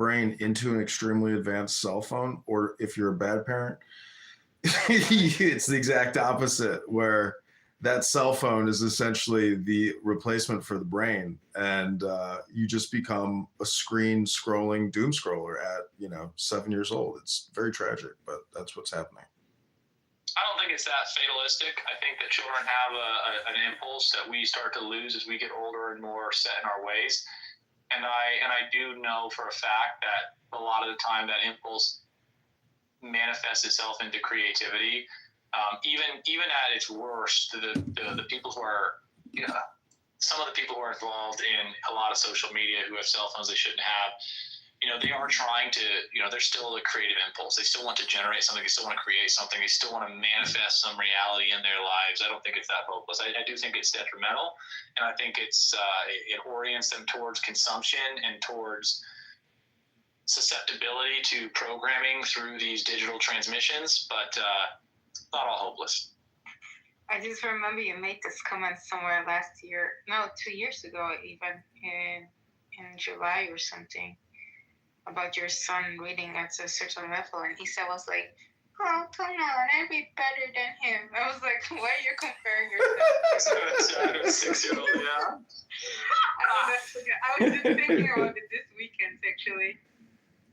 brain into an extremely advanced cell phone, or if you're a bad parent, it's the exact opposite, where that cell phone is essentially the replacement for the brain, and you just become a screen scrolling doom scroller at 7 years old. It's very tragic, but that's what's happening. I don't think it's that fatalistic. I think that children have an impulse that we start to lose as we get older and more set in our ways. And I do know for a fact that a lot of the time that impulse manifests itself into creativity. Even at its worst, the people who are, some of the people who are involved in a lot of social media who have cell phones they shouldn't have, they are trying to, they're still a creative impulse. They still want to generate something. They still want to create something. They still want to manifest some reality in their lives. I don't think it's that hopeless. I do think it's detrimental, and I think it orients them towards consumption and towards susceptibility to programming through these digital transmissions, but not all hopeless. I just remember you made this comment somewhere last year, no, 2 years ago, even in July or something, about your son reading at a certain level, and Isa was like, "Oh, come on, I'd be better than him." I was like, "Why are you comparing yourself?" To a 6-year-old, yeah. I was just thinking about it this weekend, actually.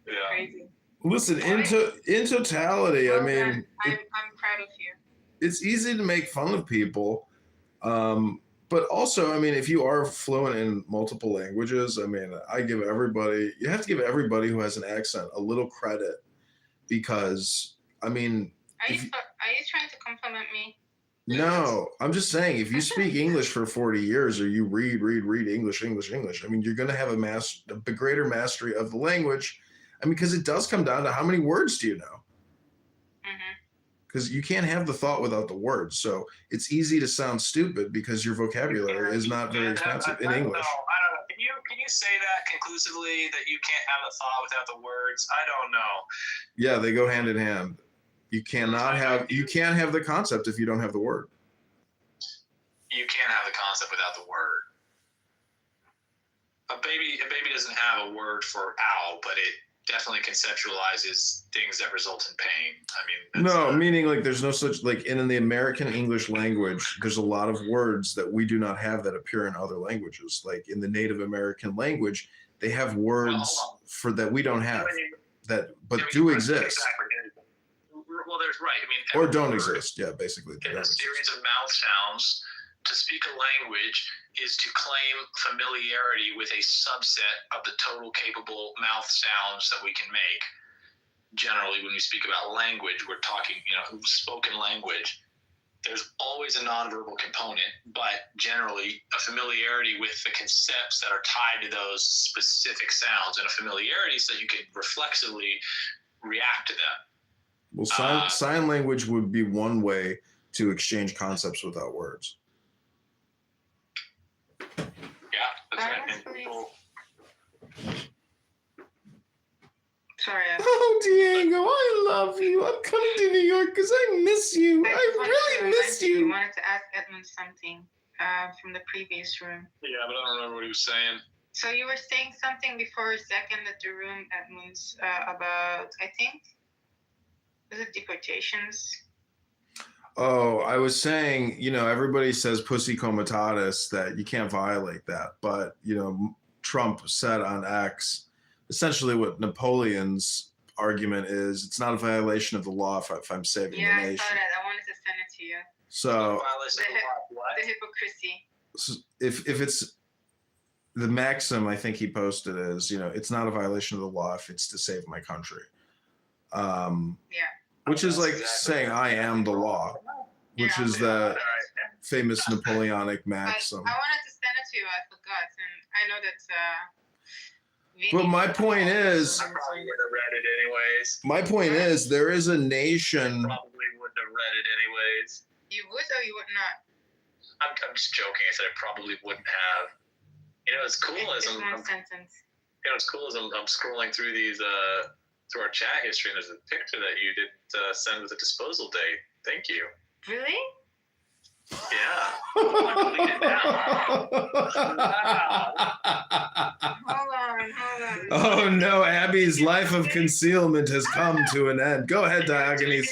Yeah. Crazy. Listen, in totality, Well, I mean, I'm proud of you. it's easy to make fun of people, but also, I mean, if you are fluent in multiple languages, I mean, you have to give everybody who has an accent a little credit, because, I mean, Are you trying to compliment me? no, I'm just saying, if you speak English for 40 years, or you read English, I mean, you're going to have a greater mastery of the language. I mean, because it does come down to how many words do you know? Because you can't have the thought without the words. So it's easy to sound stupid because your vocabulary is not very expansive in English. I don't know. Can you say that conclusively, that you can't have a thought without the words? I don't know. Yeah, they go hand in hand. You can't have the concept if you don't have the word. You can't have the concept without the word. A baby doesn't have a word for owl, but it definitely conceptualizes things that result in pain. I mean, meaning like there's no such, like in the American English language, there's a lot of words that we do not have that appear in other languages. Like in the Native American language, they have words for that we don't have but do exist. Well, there's right. I mean, or don't exist. Yeah, basically. In a series of mouth sounds, to speak a language is to claim familiarity with a subset of the total capable mouth sounds that we can make. Generally, when we speak about language, we're talking, spoken language. There's always a nonverbal component, but generally a familiarity with the concepts that are tied to those specific sounds, and a familiarity so that you can reflexively react to them. Well, sign language would be one way to exchange concepts without words. Yeah, that's right. And people... Sorry. Oh, Diego, I love you. I'm coming to New York because I miss you. I really miss you. I wanted to ask Edmund something from the previous room. Yeah, but I don't remember what he was saying. So you were saying something before Zach ended the room, Edmund's, about, I think, was it deportations? Oh, I was saying, everybody says pussy comitatus, that you can't violate that. But, Trump said on X, essentially what Napoleon's argument is, it's not a violation of the law if I'm saving the nation. Yeah, I saw that. I wanted to send it to you. So the hypocrisy. If it's the maxim, I think he posted is, it's not a violation of the law if it's to save my country. Which is like saying I am the law, which is the famous Napoleonic maxim. I wanted to send it to you, I forgot, and I know that. But my point is, I probably would have read it anyways. My point is, there is a nation. I probably wouldn't have read it anyways. You would or you would not? I'm just joking. I said I probably wouldn't have. It's cool as it's cool as I'm scrolling through these through our chat history, and there's a picture that you didn't send with a disposal date. Thank you. Really? Yeah. I'll delete it now. Hold on. Oh no, Abby's life of concealment has come to an end. Go ahead, Diogenes.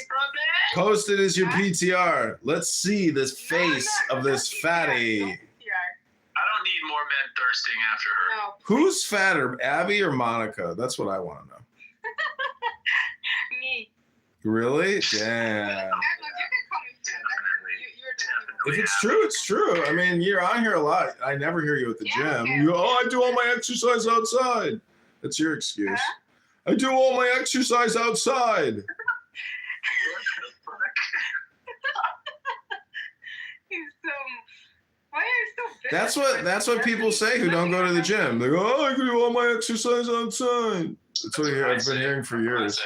Post it as your PTR. Let's see this face of this fatty. I don't need more men thirsting after her. No, Who's fatter, Abby or Monica? That's what I want to know. me. Really? Damn. You can call me fat. You're If it's true, it's true. I mean, you're on here a lot. I never hear you at the Yeah, gym. okay. You, I do all my exercise outside. That's your excuse. I do all my exercise outside. Why are you so busy? That's what people say who don't go to the gym. They go, oh, I can do all my exercise outside. That's what I've been hearing for years.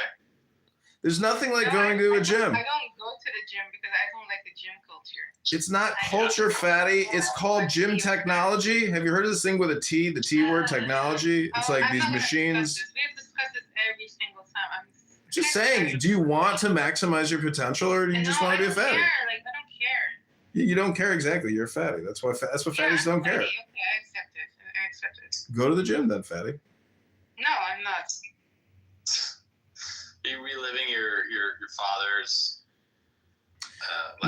There's nothing like going to a gym. I don't go to the gym because I don't like the gym culture. It's not culture, fatty. It's called gym technology. Have you heard of this thing with a T, the T word, technology? It's like I'm these not gonna machines. discuss this. We have discussed this every single time. Just saying, do you want to maximize your potential or do you just want to be a fatty? I don't care. You don't care exactly. You're a fatty. That's what fatties don't care. Okay, I accept it. Go to the gym then, fatty. No, I'm not. Are you reliving your father's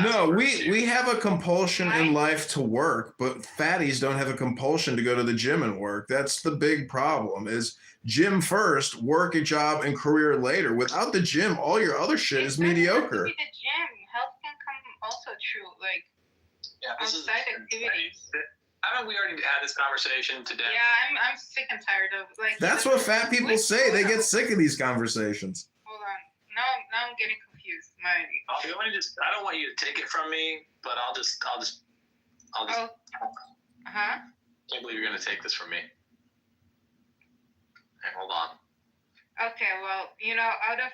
No, we have a compulsion in life to work, but fatties don't have a compulsion to go to the gym and work. That's the big problem is gym first, work a job and career later. Without the gym, all your other shit is mediocre. The gym, health can come also true, like outside activities. Haven't we already had this conversation today? Yeah, I'm sick and tired of like. That's what fat people say. They get sick of these conversations. Hold on. Now I'm getting confused. I don't want you to take it from me, but I'll just. Oh. I can't believe you're gonna take this from me. Hey, hold on. Okay, well, out of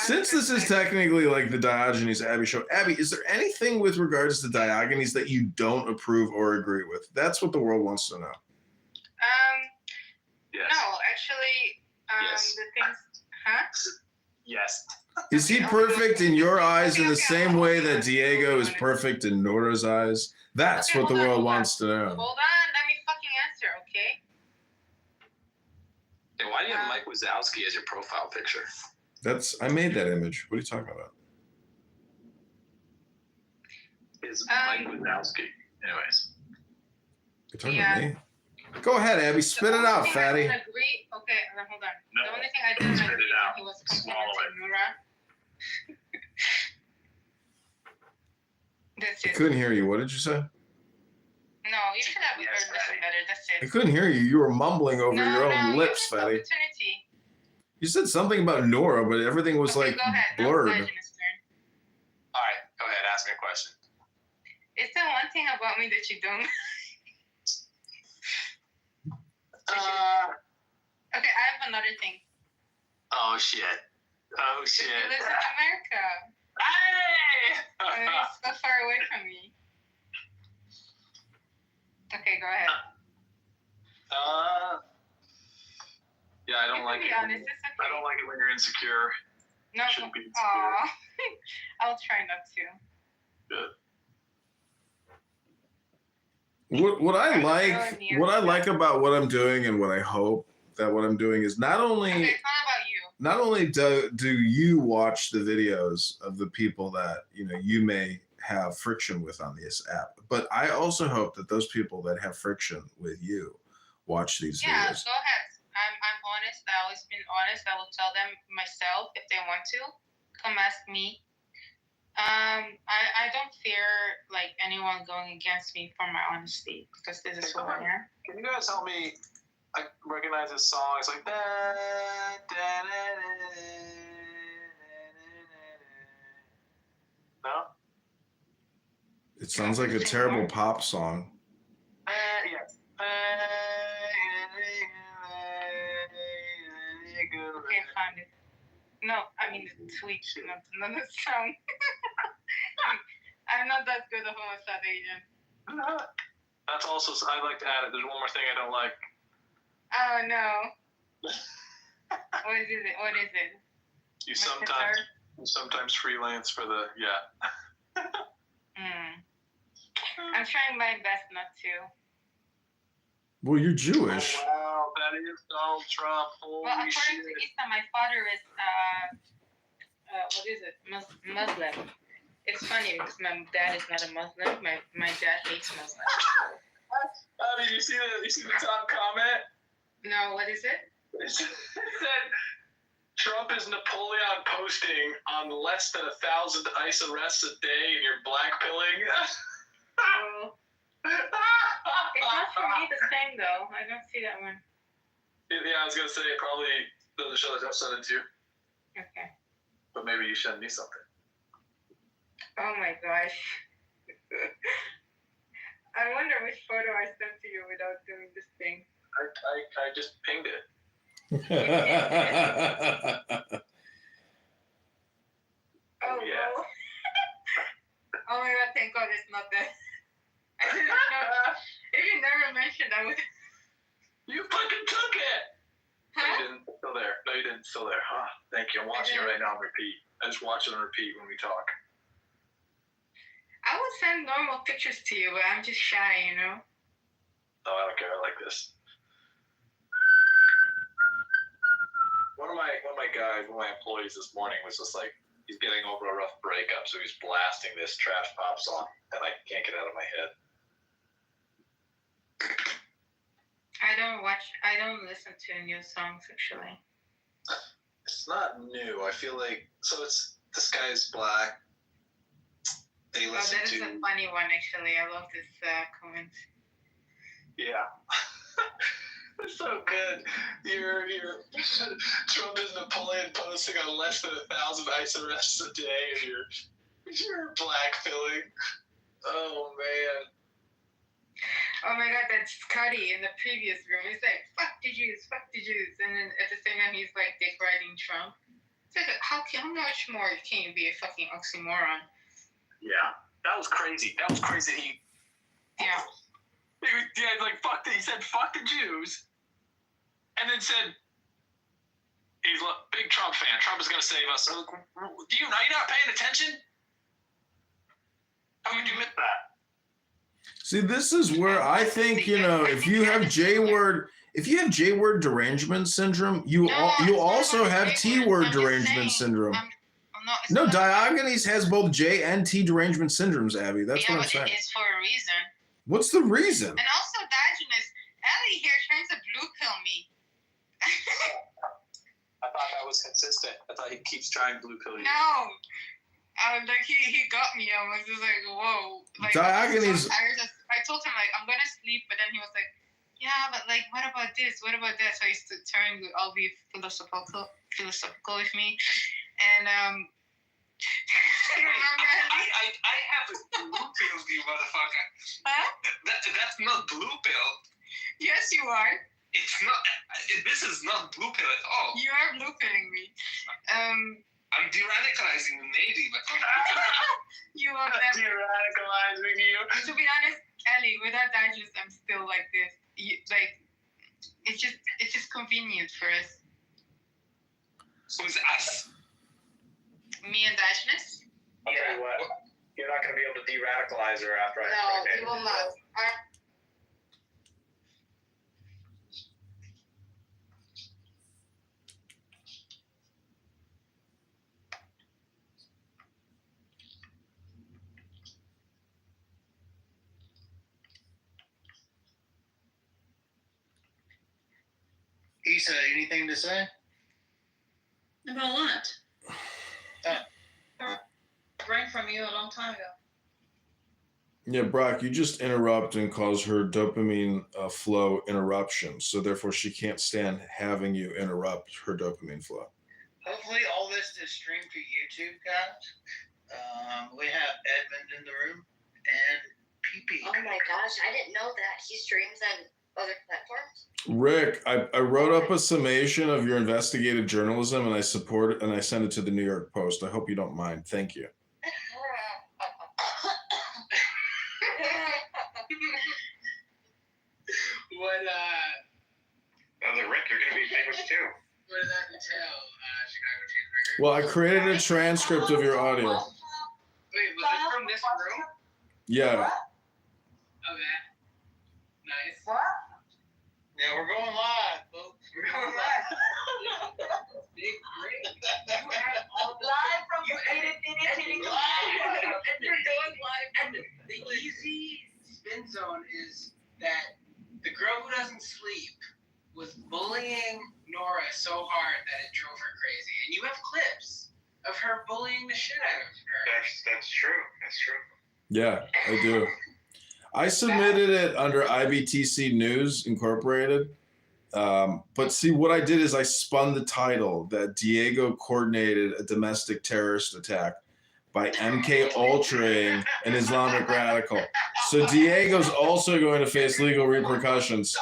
Since this is technically like the Diogenes Abby show, Abby, is there anything with regards to Diogenes that you don't approve or agree with? That's what the world wants to know. Yes. No, actually, Yes. the things, huh? Yes. Is he perfect in your eyes in the Okay, same way that hold on. Diego is perfect in Nora's eyes? That's Okay, what the hold on, world hold on. wants to know. Hold on, let me fucking answer, okay? And why do you have Mike Wazowski as your profile picture? I made that image. What are you talking about? Is Mike Wazowski. Anyways. You're talking to me? Go ahead, Abby. Spit it out, fatty. Okay, hold on. No. The only thing I didn't Spit it agree out. with was Swallow complimenting Nora. That's I it. couldn't hear you. What did you say? No, you should have heard this better. That's I it. couldn't hear you. You were mumbling over No, your no, own you lips, missed the fatty. opportunity. You said something about Nora, but everything was Okay, like go ahead. Now blurred. Diogenes' turn. All right. Go ahead. Ask me a question. Is there one thing about me that you don't? Okay, I have another thing. Oh shit. Oh That shit. you live in America. Hey! And it's so far away from me. Okay, go ahead. Yeah, I don't You like can it. be honest, it's okay. I don't like it when you're insecure. No, Shouldn't be insecure. aw. I'll try not to. Good. What I like about what I'm doing and what I hope that what I'm doing is not only Okay, it's not about you. do you watch the videos of the people that you may have friction with on this app, but I also hope that those people that have friction with you watch these Yeah, videos. go ahead. I'm honest. I've always been honest. I will tell them myself if they want to. Come ask me. I don't fear like anyone going against me for my honesty because this is who I am. Can you guys help me? I recognize this song. It's like. No? It sounds like a terrible pop song. Yes. Okay, found it. No, I mean the tweet, not the song. I'm not that good of a South Asian. That's also, I'd like to add it. There's one more thing I don't like. Oh no. What is it? You My sometimes freelance for the, yeah. trying my best not to. Well, you're Jewish. Oh, wow, that is Donald Trump. Holy Well, according shit. to Isa, my father is what is it? Muslim. It's funny because my dad is not a Muslim. My dad hates Muslims. Did you see the top comment? No, what is it? It said Trump is Napoleon posting on less than 1,000 ICE arrests a day and you're blackpilling. Oh, it's not for me the same though. I don't see that one. Yeah, I was gonna say it probably doesn't show that I've sent it to you, Okay. but maybe you send me something. Oh my gosh. I wonder which photo I sent to you without doing this thing. I just pinged it. Oh yeah. no. Oh my god, thank god it's not that. I didn't know. If you never mentioned, I would. You fucking took it! No, Huh? you didn't. Still there. No, you didn't. Still there. Huh. Thank you. I'm watching it right now on repeat. I just watch it on repeat when we talk. I would send normal pictures to you, but I'm just shy, you know? No, I don't care. I like this. One of my employees this morning was just like, he's getting over a rough breakup, so he's blasting this Trash Pop song, and I can't get it out of my head. I don't listen to new songs actually. It's not new. I feel like this guy's black. They Oh, listen that is to a funny one actually. I love this comment. yeah. It's so good. You're Trump is Napoleon posting on less than 1,000 ICE arrests a day, and you're blackpilling. Oh man. Oh my god, that's Scotty in the previous room. He's like, fuck the Jews, and then at the same time he's like dick riding Trump. It's like how much more can you be a fucking oxymoron? Yeah, that was crazy. Yeah. He like fuck. He said fuck the Jews, and then said he's a big Trump fan. Trump is gonna save us. Are you not paying attention? How would you miss that? See, this is where I think, if you have J-word derangement syndrome, you also have T-word derangement syndrome. No, Diogenes has both J and T derangement syndromes, Abby. That's what I'm saying. It's for a reason. What's the reason? And also Diogenes, Ellie here trying to blue pill me. I thought that was consistent. I thought he keeps trying blue pill you. No. Like he got me. I was just like, whoa. Like, Diogenes. I told him like I'm gonna sleep, but then he was like, yeah, but like what about this? What about that? So I used to turn all be philosophical with me, and remember? I have a blue pill, you motherfucker. Huh? That's not blue pill. Yes, you are. It's not. This is not blue pill at all. You are blue pilling me. I'm de-radicalizing the Navy, but You are never. de-radicalizing you. To be honest, Ellie, without Diogenes, I'm still like this. It's just convenient for us. Who's us? Me and Diogenes. I'll tell you what. You're not going to be able to de-radicalize her after I. No, you will not. Isa, anything to say? About what? Right from you a long time ago. Yeah, Brock, you just interrupt and cause her dopamine flow interruption. So therefore she can't stand having you interrupt her dopamine flow. Hopefully all this is streamed to YouTube, guys. We have Edmund in the room and PP. Oh my gosh, I didn't know that. He streams on other platforms? Rick, I wrote up a summation of your investigative journalism and I support it and I sent it to the New York Post. I hope you don't mind. Thank you. What, Rick, you're going to be famous too. what did that entail? Chicago Cheeseburger? Well, I created a transcript of your audio. Wait, was it from this room? Yeah. Yeah, we're going live, folks. We're going live. Big break. Live from And you're going live. And the easy spin zone is that the girl who doesn't sleep was bullying Nora so hard that it drove her crazy. And you have clips of her bullying the shit out of her. That's true. That's true. Yeah, I do. I submitted it under IBTC News Incorporated. But see, what I did is I spun the title that Diego coordinated a domestic terrorist attack by MK Ultraing an Islamic radical. So Diego's also going to face legal repercussions,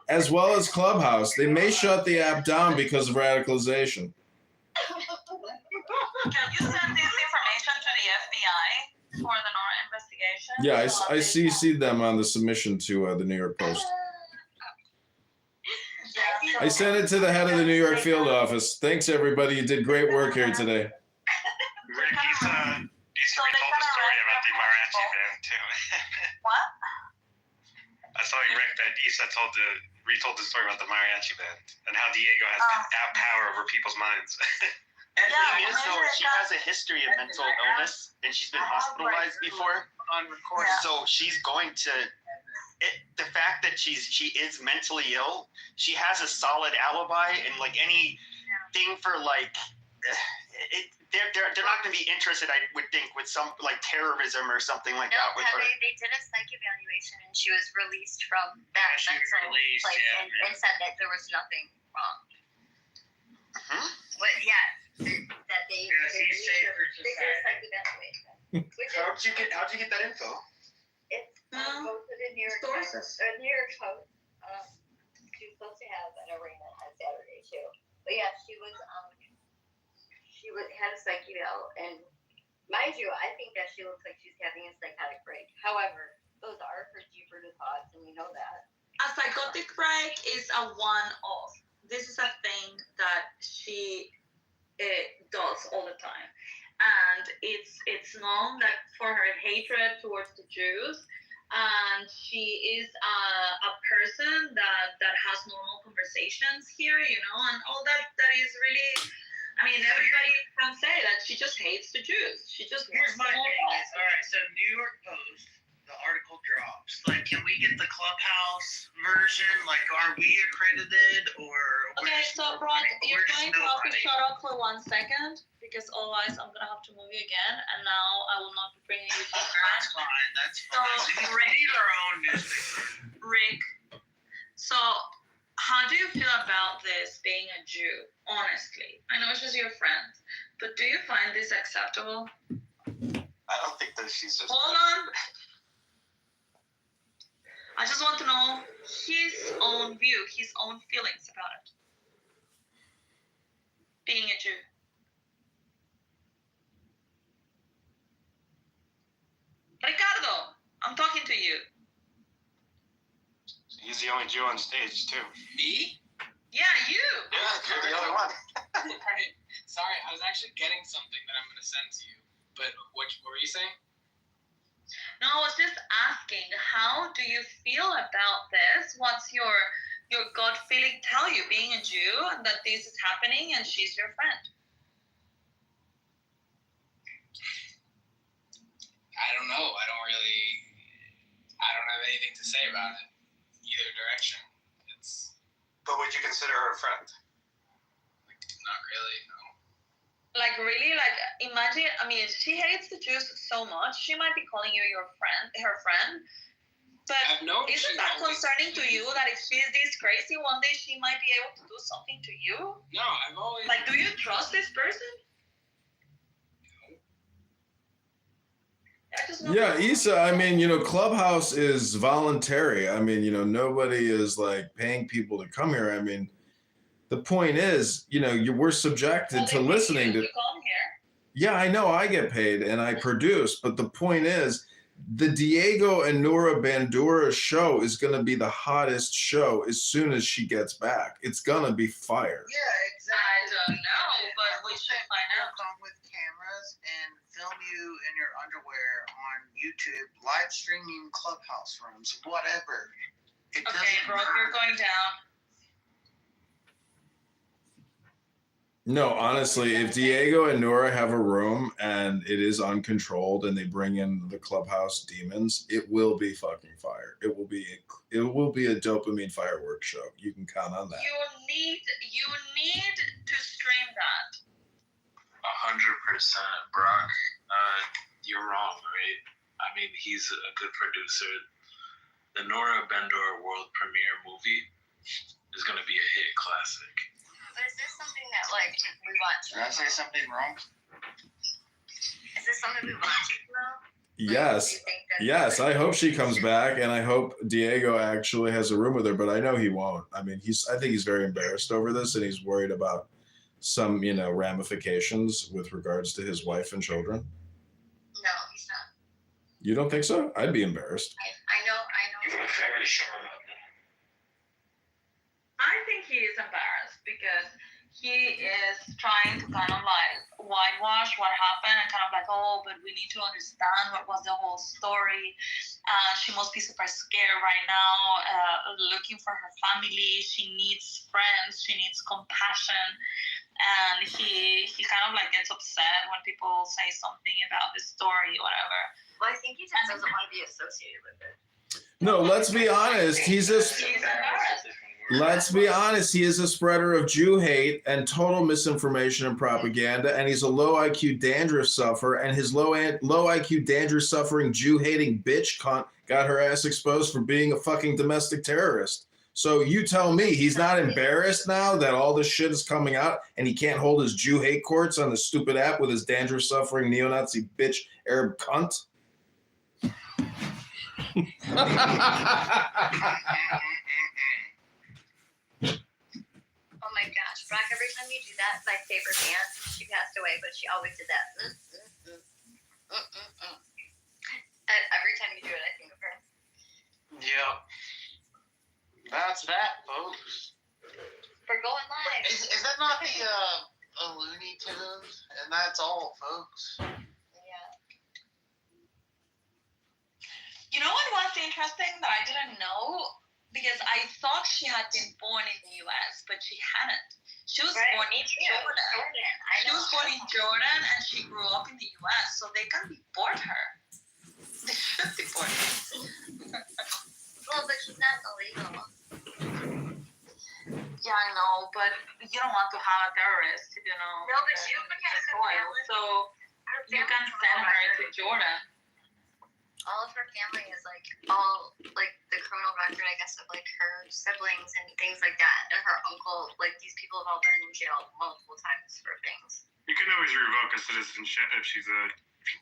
as well as Clubhouse. They may shut the app down because of radicalization. Can you send this information to the FBI for the Nora investigation? Yeah, So I they CC'd them on the submission to the New York Post. Yeah. I sent it to the head of the New York field office. Thanks, everybody. You did great work here today. Rick, he's retold the story about the mariachi band too. What? I saw Rick that Issa retold the story about the mariachi band and how Diego has power over people's minds. And the Yeah, thing is, though, maybe she has a history of mental illness, and she's been hospitalized before. On recording. Yeah. So she's going to. The fact that she is mentally ill, she has a solid alibi, and like anything for like, they're not going to be interested. I would think with some like terrorism or something like that with her. They did a psych evaluation and she was released from that She was mental released, place yeah. and said that there was nothing wrong. Mhm. But that they Yeah, she's safe for they did a psych evaluation. Which How'd you get that info? it's posted in New York Sources. New York Post. She was supposed to have an arena on Saturday too. But yeah, she had a psych eval, and mind you, I think that she looks like she's having a psychotic break. However, those are her deeper thoughts, and we know that. A psychotic break is a one-off. This is a thing that she does all the time, and it's known that for her hatred towards the Jews, and she is a person that has normal conversations here, and all that is really. I mean, everybody can say that she just hates the Jews. She just Here's my wants thing them all. is, all right, so New York Post, the article drops. Like, can we get the Clubhouse version? Like, are we accredited or? Okay, so Ron, you're we're just going to have to nobody? shut up for 1 second because otherwise I'm gonna have to move you again, and now I will not be bringing you to That's fine. That's fine. We need our own newspaper. Rick. So, how do you feel about this being a Jew? Honestly, I know she's your friend, but do you find this acceptable? I don't think that she's just. Hold on. I just want to know his own view, his own feelings about it. Being a Jew. Ricardo, I'm talking to you. He's the only Jew on stage too. Me? Yeah, you. Yeah, you're the other one. Right. Sorry, I was actually getting something that I'm going to send to you. But what were you saying? No, I was just asking, how do you feel about this? What's your gut feeling tell you, being a Jew, and that this is happening, and she's your friend? I don't know. I don't have anything to say about it. Either direction. It's But would you consider her a friend? not really, no. Like, really? Like, imagine, I mean, she hates the Jews so much, she might be calling you her friend. But I've known isn't she's that always- concerning to you that if she's this crazy, one day she might be able to do something to you? No, I've always. Like, do you trust this person? I just want Yeah, to know. Issa, I mean, Clubhouse is voluntary. I mean, nobody is like paying people to come here. I mean, the point is, we're subjected Well, to they pay listening you to. come here. Yeah, I know I get paid and I produce, but the point is, the Diego and Nora Bandura show is going to be the hottest show as soon as she gets back. It's going to be fire. Yeah, I exactly. don't know, but we should find out. Come with cameras and film you in your underwear on YouTube, live streaming Clubhouse rooms, whatever. It Okay, doesn't bro, matter. you're going down. No, honestly, if Diego and Nora have a room and it is uncontrolled and they bring in the clubhouse demons, it will be fucking fire. It will be a dopamine fireworks show. You can count on that. You need to stream that. 100%, Brock. You're wrong, right? I mean, he's a good producer. The Nora Bendor world premiere movie is going to be a hit classic. But is this something that like we want to? Did I say something wrong? Is this something we want to know? Yes. Yes, I hope she comes back, and I hope Diego actually has a room with her, but I know he won't. I mean, I think he's very embarrassed over this, and he's worried about some, ramifications with regards to his wife and children. No, he's not. You don't think so? I'd be embarrassed. I know. You're very sure about that. I think he is embarrassed because he is trying to kind of like whitewash what happened and kind of like, oh, but we need to understand what was the whole story. She must be super scared right now, looking for her family. She needs friends. She needs compassion. And he kind of like gets upset when people say something about the story, whatever. Well, I think he just doesn't want to be associated with it. No, let's be honest. He's embarrassed. Let's be honest, he is a spreader of Jew hate and total misinformation and propaganda, and he's a low IQ dandruff sufferer, and his low IQ dandruff suffering Jew hating bitch cunt got her ass exposed for being a fucking domestic terrorist. So you tell me he's not embarrassed now that all this shit is coming out and he can't hold his Jew hate courts on the stupid app with his dandruff suffering neo-Nazi bitch Arab cunt? Oh my gosh, Brock, every time you do that, my favorite aunt, she passed away, but she always did that. And every time you do it, I think of her. Yep. That's that, folks. We're going live. Is that not the a Looney Tunes? And that's all, folks. Yeah. You know what was interesting that I didn't know? Because I thought she had been born in the U.S., but she hadn't. She was born in Jordan. She was born in Jordan, and she grew up in the U.S., so they can deport her. They should deport her. Well, but she's not illegal. Yeah, I know, but you don't want to have a terrorist, No, but she would have a soil, so you can send her to Jordan. All of her family is like all like the criminal record, I guess, of like her siblings and things like that, and her uncle. Like these people have all been in jail multiple times for things. You can always revoke a citizenship if she's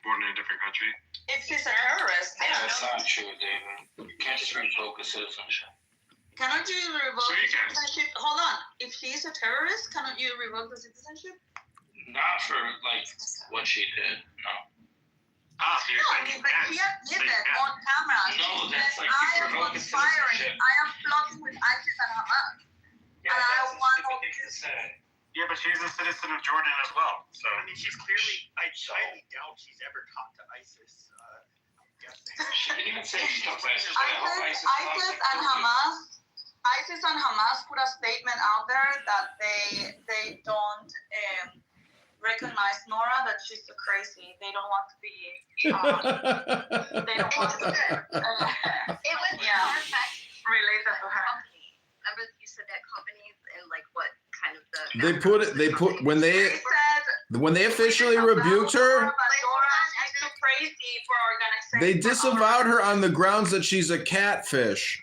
born in a different country. If she's a terrorist, That's not true, David. You can't just revoke a citizenship. Cannot you revoke So you the can. citizenship? Hold on. If she's a terrorist, cannot you revoke the citizenship? Not for like what she did. No. Ah, so you're saying you But can. she So you admitted can. on camera. No, She that's said, like I am revoking conspiring. citizenship. I am plotting with ISIS and Hamas. And I want all thing to say. Yeah, but she's a citizen of Jordan as well. So I mean, she's clearly. I highly doubt she's ever talked to ISIS. I'm guessing. She didn't even say she took ISIS. ISIS and Hamas put a statement out there that they don't recognize Nora, that she's so crazy. They don't want to be. They don't want to. It was Related to her. company. Remember you said that company and like what kind of the. When they officially rebuked her, they disavowed her on the grounds that she's a catfish.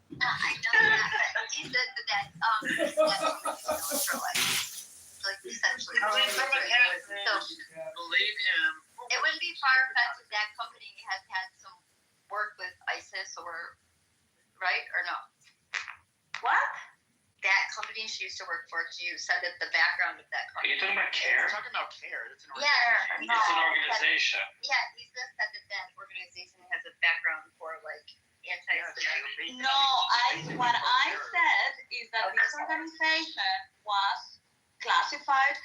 I know that, but he said that for like essentially. So Believe him. it wouldn't be far fetched if that company has had some work with ISIS or right or no? What? That company she used to work for, you said that the background of that Are you company. talking about CARE? We're talking about CARE. It's an Yeah, organization. no. It's an organization. Yeah, he said that that organization has a background for like anti-Semitic. No, what I said is that this organization was classified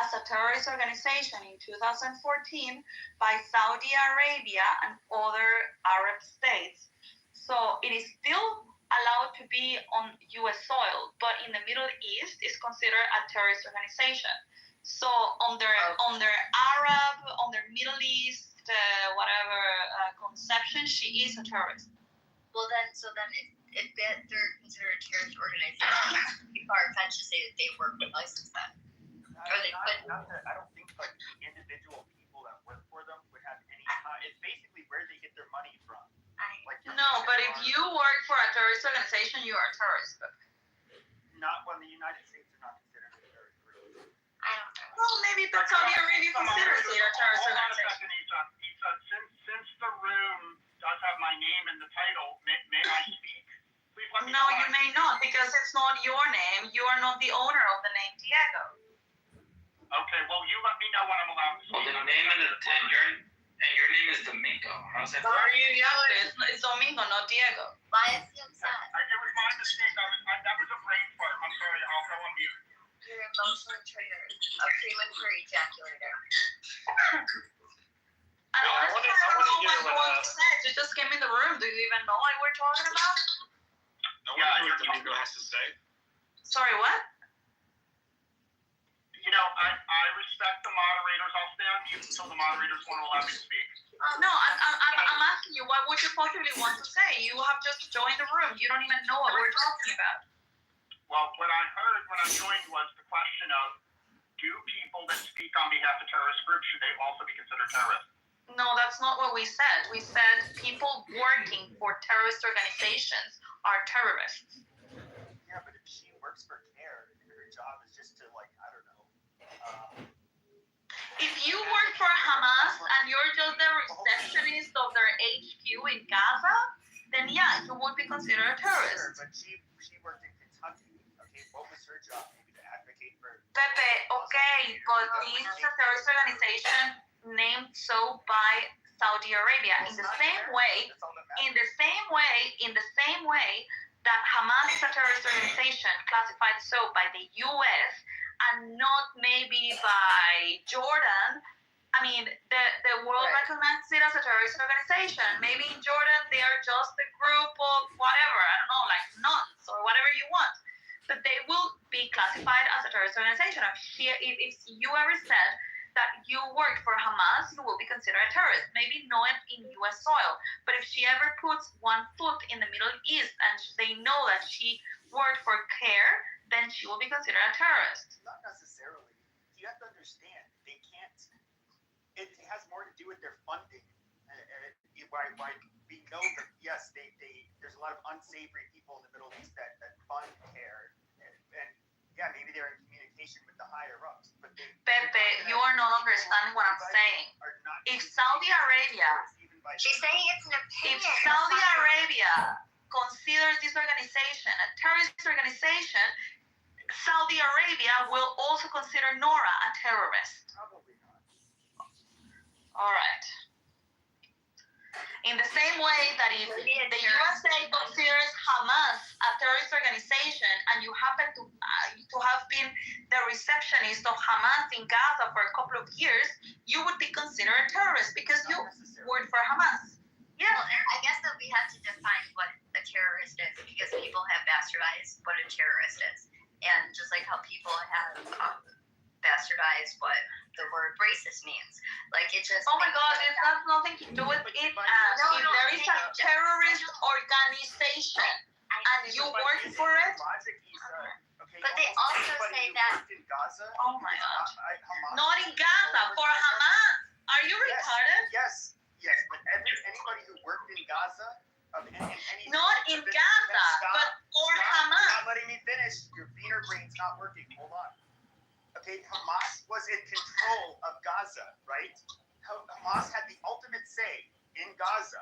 as a terrorist organization in 2014 by Saudi Arabia and other Arab states. So it is still allowed to be on U.S. soil, but in the Middle East is considered a terrorist organization. So on their Arab, on their Middle East, whatever conception, she is a terrorist. Well, then if they're considered a terrorist organization, people are fetched to say that they work with ISIS then. I don't think like the individual people that work for them would have any. It's basically where they get their money from. Like No, but if you work for a terrorist organization, you are a terrorist. not when the United States are not considered a terrorist group. I don't know. Well, maybe Saudi Arabia considers it a terrorist Hold on a organization. second, Isa. Since the room does have my name in the title, may I speak? Please let me No, know. you may not, because it's not your name. You are not the owner of the name Diego. Okay, well, you let me know when I'm allowed to Well, speak. the name and your name is Domingo. How's that? Why are you yelling? It's Domingo, not Diego. Why is he upset? It was my mistake. That was a brain fart. I'm sorry. I'll go on mute. You're emotionally triggered. A premature ejaculator. And Yeah, I honestly, wanna- I don't know I wanna hear what what, you said. You just came in the room. Do you even know what we're talking about? I want to hear what Domingo has to say. Sorry, what? You know, I respect the moderators. I'll stay on mute until the moderators want to allow me to speak. No, I'm asking you, what would you possibly want to say? You have just joined the room. You don't even know what we're talking about. Well, what I heard when I joined was the question of, do people that speak on behalf of terrorist groups, should they also be considered terrorists? No, that's not what we said. We said people working for terrorist organizations are terrorists. Yeah, but if she works for CARE and her job is just to like, I don't know. If you work for Hamas and you're just the receptionist of their HQ in Gaza, then yeah, you would be considered a Sure, terrorist. but she worked in Kentucky. Okay, what was her job? Maybe to advocate for. Pepe, okay, but this is a terrorist organization named so by Saudi Arabia. In the same way, That's all that matters. in the same way that Hamas is a terrorist organization classified so by the US and not maybe by Jordan. I mean, the world Right. recognizes it as a terrorist organization. Maybe in Jordan they are just a group of whatever, I don't know, like nuns or whatever you want. But they will be classified as a terrorist organization. If you ever said that you worked for Hamas, you will be considered a terrorist. Maybe not in US soil, but if she ever puts one foot in the Middle East and they know that she worked for CARE, then she will be considered a terrorist. Not necessarily. You have to understand, they can't. It has more to do with their funding. Why we know that yes, there's a lot of unsavory people in the Middle East that fund CARE, and yeah, maybe they're in communication with the higher ups, but they. Pepe, you are not understanding what I'm saying. If Saudi Arabia, She's saying it's an opinion. if Saudi Arabia considers this organization a terrorist organization, Saudi Arabia will also consider Nora a terrorist. Probably not. All right. In the same way that if the USA considers Hamas a terrorist organization and you happen to have been the receptionist of Hamas in Gaza for a couple of years, you would be considered a terrorist because you worked for Hamas. Well, I guess that we have to define what a terrorist is because people have bastardized what a terrorist is. And just like how people have bastardized what the word racist means. Like it just. Oh my God, it has nothing to do with it. If there is a terrorist organization and you work for it, But they also say that. In Gaza, oh my God. Hamas, Not in Gaza, for Hamas. Are you retarded? Yes, but anybody who worked in Gaza, any Not in Gaza, but for You're Hamas. not letting me finish. Your wiener brain's not working. Hold on. Okay, Hamas was in control of Gaza, right? Hamas had the ultimate say in Gaza.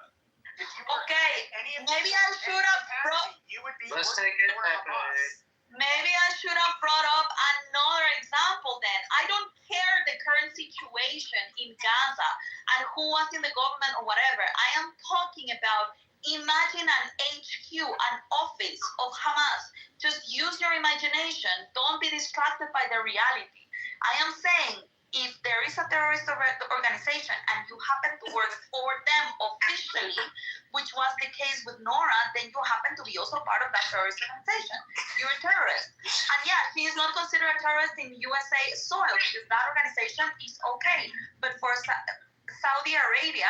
If you were Okay, any of maybe these- I any should have capacity, you would be Let's working take it for back, Hamas. Maybe I should have brought up another example then. I don't care the current situation in Gaza and who was in the government or whatever. I am talking about imagine an HQ, an office of Hamas. Just use your imagination. Don't be distracted by the reality. I am saying if there is a terrorist organization and you happen to work for them officially, which was the case with Nora, then you happen to be also part of that terrorist organization. You're a terrorist. And yeah, she is not considered a terrorist in USA soil because that organization is okay. But for Saudi Arabia,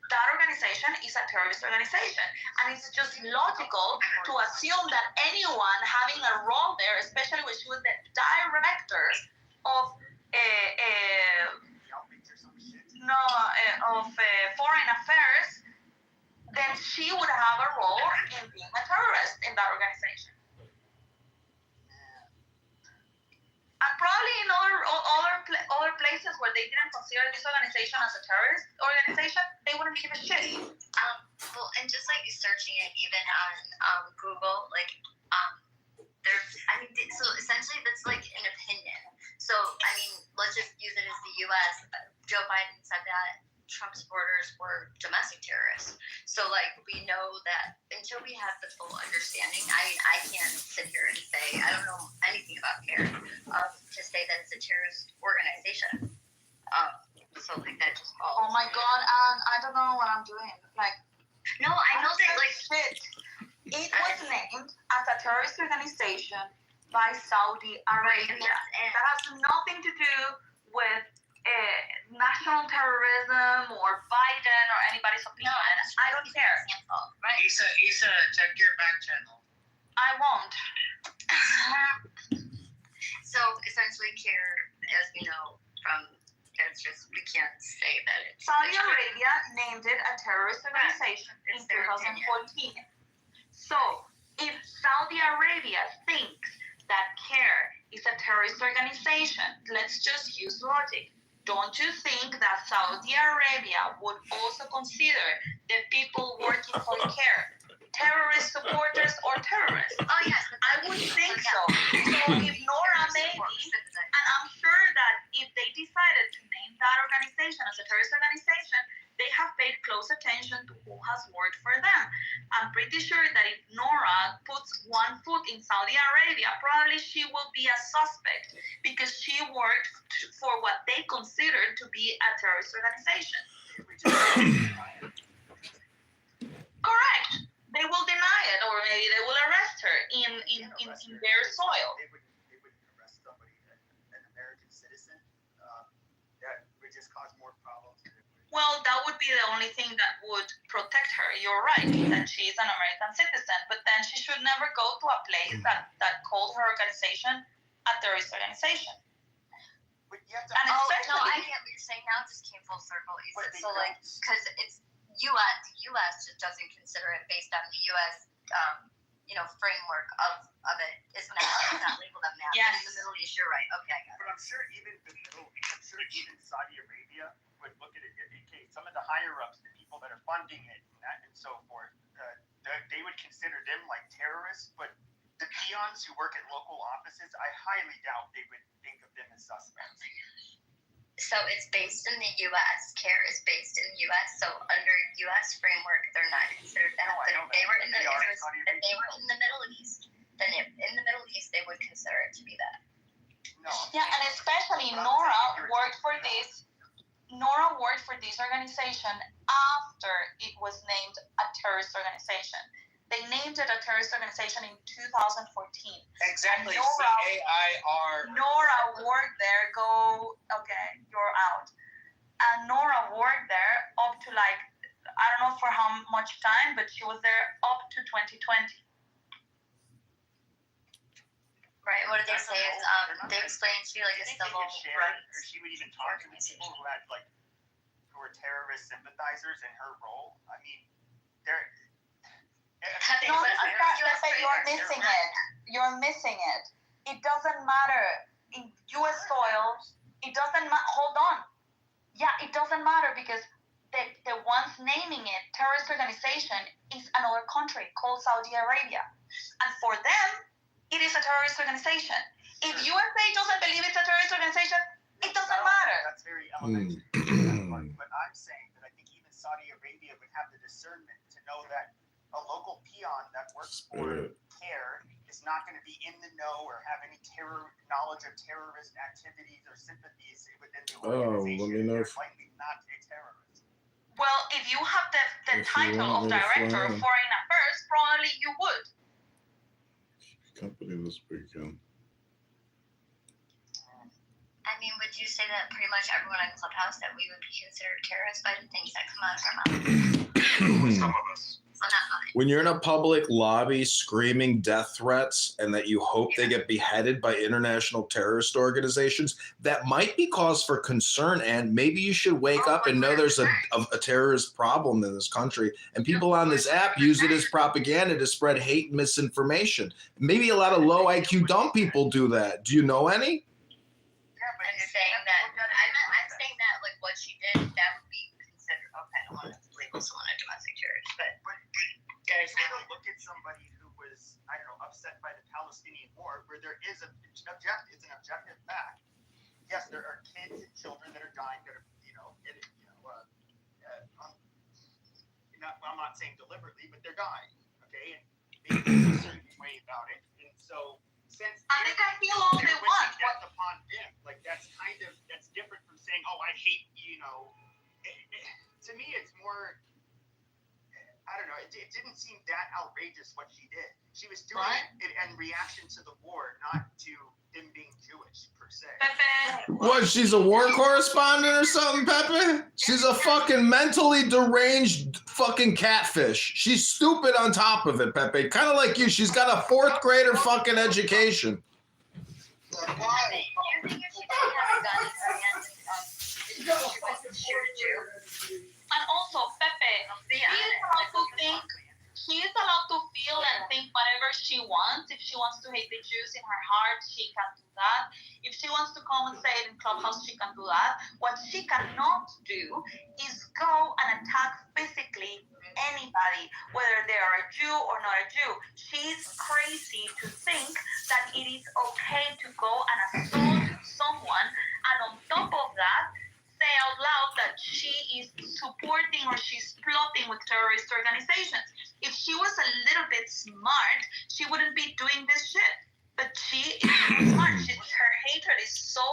that organization is a terrorist organization. And it's just logical to assume that anyone having a role there, especially when she was the director of foreign affairs, then she would have a role in being a terrorist in that organization. And probably in other places where they didn't consider this organization as a terrorist organization, they wouldn't give a shit. Well, and just like searching it even on Google, like there's, I mean, so essentially that's like an opinion. So I mean, let's just use it as the U.S. Joe Biden said that Trump supporters were domestic terrorists. So like we know that until we have the full understanding, I can't sit here and say I don't know anything about CARE to say that it's a terrorist organization. So like that just falls. Oh my God, I don't know what I'm doing. Like, no, I know that like shit. It was named as a terrorist organization by Saudi Arabia. That has nothing to do with national terrorism or Biden or anybody's opinion. I don't care. Right. Issa, check your back channel. I won't. So essentially, CARE, as we know from, it's just we can't say that it's. Saudi Arabia named it a terrorist organization in 2014. So if Saudi Arabia thinks that CARE is a terrorist organization, let's just use logic. Don't you think that Saudi Arabia would also consider the people working for CARE terrorist supporters or terrorists? Oh yes, I would think so. So if Nora maybe, and I'm sure that if they decided to name that organization as a terrorist organization, they have paid close attention to who has worked for them. I'm pretty sure that if Nora puts one foot in Saudi Arabia, probably she will be a suspect because she worked for what they considered to be a terrorist organization. Correct. They will deny it, or maybe they will arrest her in their soil. They wouldn't arrest somebody, an American citizen. That would just cause more problems. Well, that would be the only thing that would protect her. You're right, that she is an American citizen, but then she should never go to a place that called her organization a terrorist organization. But you have to. And no, especially, I get what you're saying. Now it just came full circle. So don't. like, because it's U.S. just doesn't consider it based on the U.S. Framework of it. It's not labeled on that. Yes. But in the Middle East, you're right. Okay, I got it. But I'm sure even Saudi Arabia would look at it. Okay, some of the higher ups, the people that are funding it, and so forth, they would consider them like terrorists. But the peons who work at local offices, I highly doubt they would think of them as suspects. So it's based in the U.S. CARE is based in the U.S. So under U.S. framework, they're not considered that. No, I know But if they were in the They are if Saudi they were in the Middle East, then in the Middle East they would consider it to be that. No. yeah, and especially Nora worked for this. Nora worked for this organization after it was named a terrorist organization. They named it a terrorist organization in 2014. Exactly. Nora- CAIR. Nora worked there. Okay, you're out. And Nora worked there up to I don't know for how much time, but she was there up to 2020. Right. What did they say? Is they explained to you like a civil rights. Or she would even talk to the people who were terrorist sympathizers in her role. I mean, they're. No, you're missing it. You're missing it. It doesn't matter. In U.S. soil, it doesn't matter. Hold on. Yeah, it doesn't matter because the ones naming it terrorist organization is another country called Saudi Arabia. And for them, it is a terrorist organization. If USA doesn't believe it's a terrorist organization, it doesn't matter. That's very elementary. But I'm saying that I think even Saudi Arabia would have the discernment to know that a local peon that works for CARE is not going to be in the know or have any knowledge of terrorist activities or sympathies within the organization. let me know They're likely not a terrorist. Well, if you have the If you title want of me to Director of fly. Foreign Affairs, probably you would. Company this weekend. I mean, would you say that pretty much everyone in Clubhouse that we would be considered terrorists by the things that come out of our mouth? Some of us. Well, not mine. When you're in a public lobby screaming death threats and that you hope they get beheaded by international terrorist organizations, that might be cause for concern. And maybe you should wake up and know there's a terrorist problem in this country. And people on this app use it as propaganda to spread hate and misinformation. Maybe a lot of low IQ dumb people do that. Do you know any? I'm saying that like what she did, that would be considered. Okay, I don't want to label someone a domestic terrorist, but there's Take a look at somebody who was, I don't know, upset by the Palestinian war, where there is it's an objective fact. Yes, there are kids and children that are dying that are, I'm not saying deliberately, but they're dying, okay? And they feel a certain way about it. And so, since And they can feel all they want. death upon them, like that's different from saying, oh, I hate, to me, it's more, I don't know, it didn't seem that outrageous what she did. She was doing it in reaction to the war, not to them being Jewish, per se. Pepe, What, she's a war correspondent or something, Pepe? She's a fucking mentally deranged fucking catfish. She's stupid on top of it, Pepe. Kind of like you. She's got a 4th grader fucking education. you think if she didn't have a gun in her hand, she wasn't sure to do. and also Pepe, she is allowed to feel and think whatever she wants. If she wants to hate the Jews in her heart, she can do that. If she wants to come and say it in Clubhouse, she can do that. What she cannot do is go and attack physically anybody, whether they are a Jew or not a Jew. She's crazy to think that it is okay to go and assault someone, and on top of that, say out loud that she is supporting or she's plotting with terrorist organizations. If she was a little bit smart, she wouldn't be doing this shit. But she is smart. Her hatred is so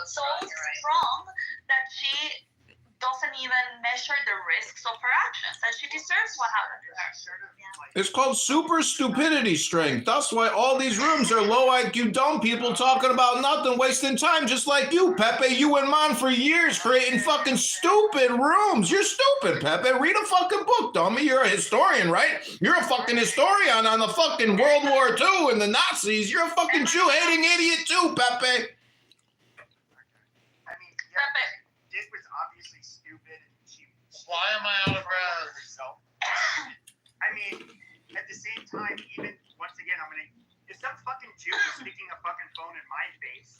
strong that she doesn't even measure the risks of her actions, and she deserves what happened to her. It's called super stupidity strength. That's why all these rooms are low IQ dumb people talking about nothing, wasting time, just like you, Pepe. You went on for years creating fucking stupid rooms. You're stupid, Pepe. Read a fucking book, dummy. You're a historian, right? You're a fucking historian on the fucking World War II and the Nazis. You're a fucking Jew-hating idiot too, Pepe. I mean, Pepe. it was obviously stupid. And she Why am I out of breath? herself. I mean, at the same time, even once again, if some fucking Jew is sticking a fucking phone in my face,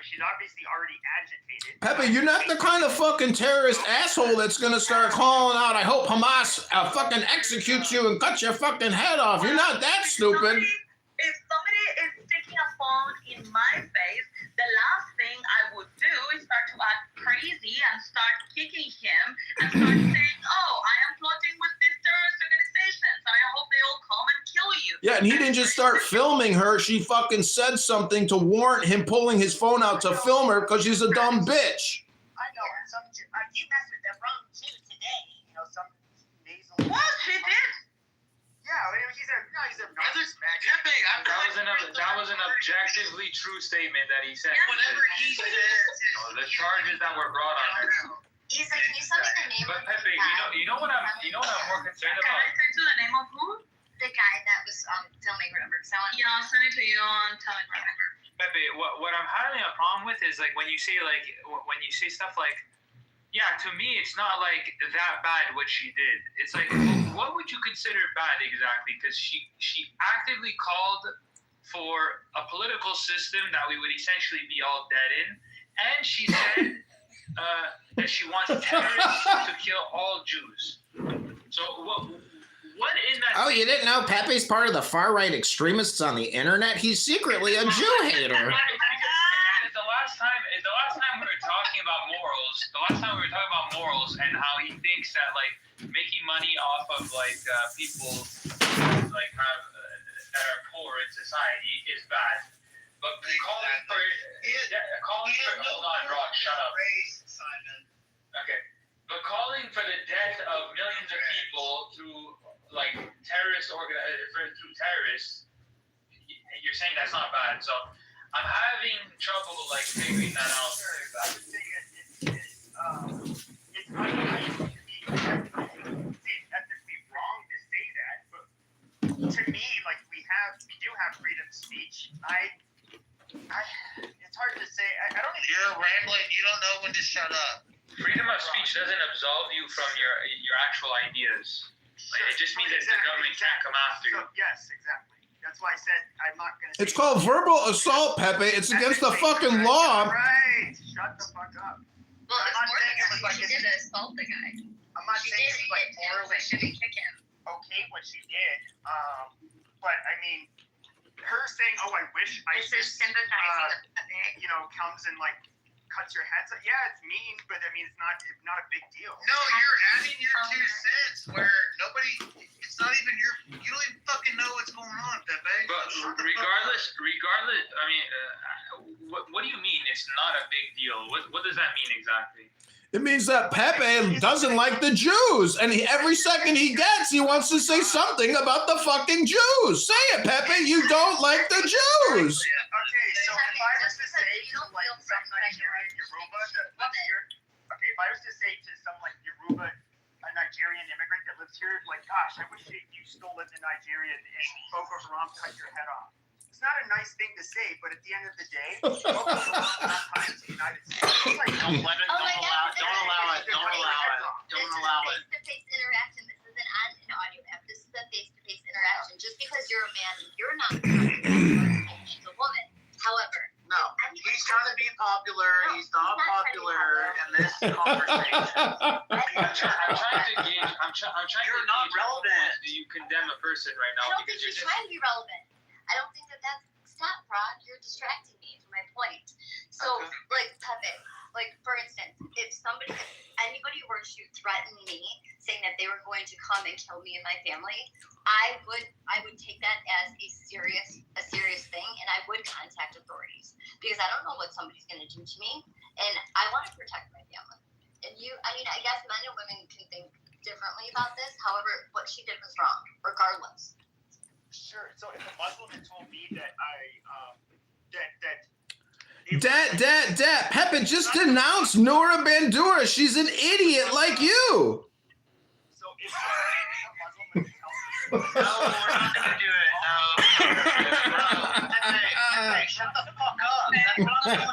she's obviously already agitated. Pepe, you're not the kind of fucking terrorist asshole that's gonna start calling out, I hope Hamas fucking executes you and cut your fucking head off. You're not that stupid. If somebody is sticking a phone in my face, the last thing I would do is start to act crazy and start kicking him and start saying, oh, I am plotting with these terrorist organizations and I hope they all come and kill you. Yeah, and he didn't just start filming her. She fucking said something to warrant him pulling his phone out to film her because she's a dumb bitch. I know, and some Jew, you messed with the wrong Jew today. Some nasal. What? She did? Yeah, he's a Pepe, That was an objectively true statement that he said. whatever he says. The charges that were brought on her. Isa, can you send me the name But of Pepe, you know what I'm more concerned Can I about? send you the name of who? the guy that was filming whatever? Because I want Yeah, I'll send it to you on Telegram. Pepe, what I'm having a problem with is like when you say stuff like, yeah, to me it's not like that bad what she did. It's like, what would you consider bad exactly? Because she actively called for a political system that we would essentially be all dead in, and she said that she wants terrorists to kill all Jews. So what in that? Oh, you didn't know Pepe's part of the far-right extremists on the internet? He's secretly a Jew hater. The last time we were talking about morals, and how he thinks that like making money off of like people like have that are poor in society is bad. But calling for hold on, Rock, shut up. Okay. But calling for the death of millions of people through like through terrorists, you're saying that's not bad. So I'm having trouble like figuring that out. It's ethically wrong to say that, but to me, like we do have freedom of speech. It's hard to say. I don't even. You're rambling. You don't know when to shut up. Freedom of speech doesn't absolve you from your actual ideas. Like, it just means that the government can't come after you. Yes, exactly. That's why I said I'm not going to. It's called verbal assault, Pepe. It's against the fucking law. Right. Shut the fuck up. Well, I'm it's not more saying it was than like she did assault the guy. I'm not She saying did it's it. like It was morally like shouldn't kick him. okay what she did. But I mean, her saying, "Oh, I wish It's just ISIS, sympathizing with the comes and like cuts your heads off." Yeah, it's mean, but I mean, it's not a big deal. No, you're adding your 2 cents where nobody. It's not even your. You don't even fucking know what's going on, Pepe. But regardless, I mean, what do you mean it's not a big deal? What does that mean exactly? It means that Pepe doesn't like the Jews, and every second he gets, he wants to say something about the fucking Jews. Say it, Pepe. You don't like the Jews. Okay, so if I was to say to like some Nigerian Yoruba that lives here, okay, if I was to say to some like Yoruba, a Nigerian immigrant that lives here, like, gosh, I wish you still lived in Nigeria and Boko Haram cut your head off. It's not a nice thing to say, but at the end of the day, Boko Haram not tied to the United States. It's like, Don't allow it. Face-to-face interaction. This isn't an audio app. This is a face-to-face interaction. Just because you're a man, you're not she's a woman. However, No, he's trying to be popular. He's not popular in this conversation. I'm trying to gauge. You're not relevant. Do you condemn a person right now I don't think because she's you're trying to be relevant. I don't think that's stop, Rod. You're distracting me from my point. So, like Pepe, like for instance, if anybody were to threaten me, saying that they were going to come and kill me and my family, I would take that as a serious thing, and I would contact authorities because I don't know what somebody's going to do to me, and I want to protect my family. And I guess men and women can think differently about this. However, what she did was wrong, regardless. sure. So if a Muslim had told me that Pepe just denounced Noura Bandura. She's an idiot like you. So if a Muslim would tell me, No, we're not gonna do it. No. Hey, shut the fuck up. That's what I'm doing.